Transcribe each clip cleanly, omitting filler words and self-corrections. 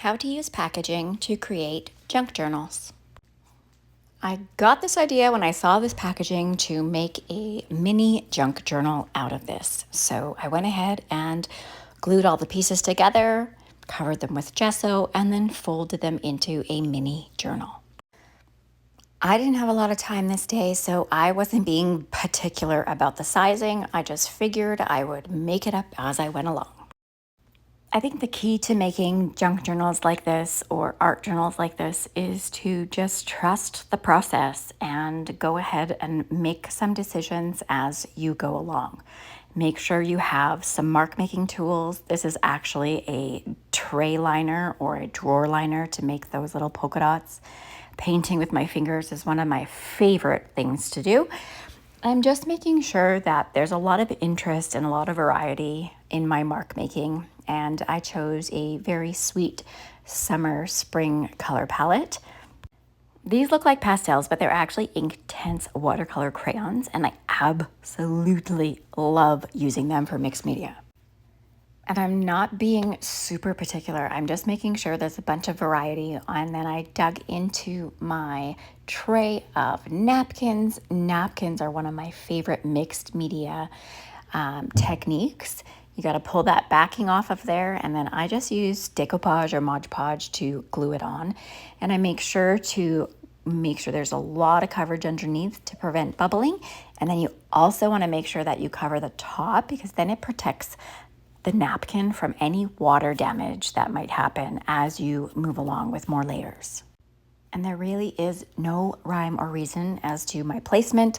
How to use packaging to create junk journals. I got this idea when I saw this packaging to make a mini junk journal out of this. So I went ahead and glued all the pieces together, covered them with gesso, and then folded them into a mini journal. I didn't have a lot of time this day, so I wasn't being particular about the sizing. I just figured I would make it up as I went along. I think the key to making junk journals like this or art journals like this is to just trust the process and go ahead and make some decisions as you go along. Make sure you have some mark making tools. This is actually a tray liner or a drawer liner to make those little polka dots. Painting with my fingers is one of my favorite things to do. I'm just making sure that there's a lot of interest and a lot of variety in my mark making, and I chose a very sweet summer spring color palette. These look like pastels, but they're actually intense watercolor crayons, and I absolutely love using them for mixed media. And I'm not being super particular. I'm just making sure there's a bunch of variety. And then I dug into my tray of napkins. Napkins are one of my favorite mixed media techniques. You got to pull that backing off of there. And then I just use decoupage or Mod Podge to glue it on. And I make sure there's a lot of coverage underneath to prevent bubbling. And then you also want to make sure that you cover the top, because then it protects the napkin from any water damage that might happen as you move along with more layers. And there really is no rhyme or reason as to my placement.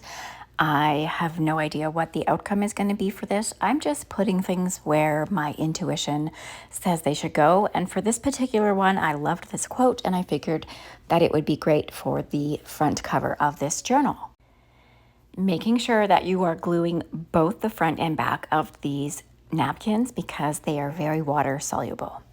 I have no idea what the outcome is going to be for this. I'm just putting things where my intuition says they should go. And for this particular one, I loved this quote, and I figured that it would be great for the front cover of this journal. Making sure that you are gluing both the front and back of these napkins because they are very water soluble.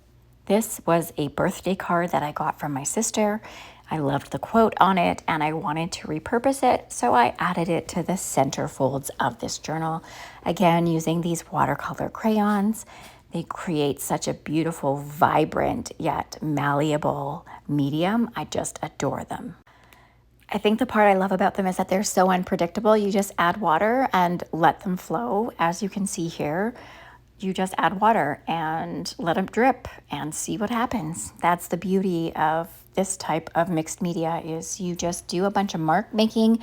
This was a birthday card that I got from my sister. I loved the quote on it and I wanted to repurpose it, so I added it to the center folds of this journal. Again, using these watercolor crayons. They create such a beautiful, vibrant, yet malleable medium. I just adore them. I think the part I love about them is that they're so unpredictable. You just add water and let them flow. As you can see here, you just add water and let them drip and see what happens. That's the beauty of this type of mixed media, is you just do a bunch of mark making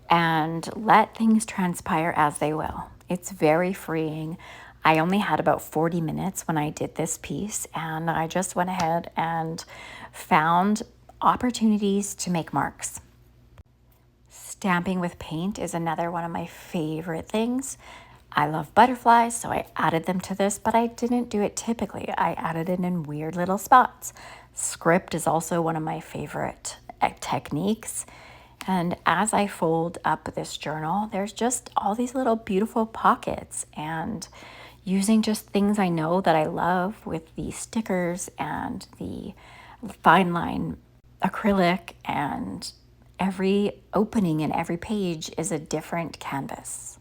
and let things transpire as they will. It's very freeing. I only had about 40 minutes when I did this piece, and I just went ahead and found opportunities to make marks. Stamping with paint is another one of my favorite things. I love butterflies, so I added them to this, but I didn't do it typically. I added it in weird little spots. Script is also one of my favorite techniques. And as I fold up this journal, there's just all these little beautiful pockets, and using just things I know that I love with the stickers and the fine line acrylic, and every opening and every page is a different canvas.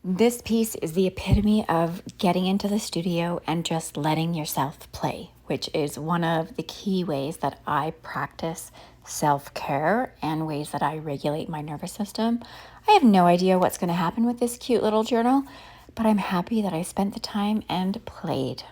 This piece is the epitome of getting into the studio and just letting yourself play, which is one of the key ways that I practice self-care and ways that I regulate my nervous system. I have no idea what's going to happen with this cute little journal, but I'm happy that I spent the time and played.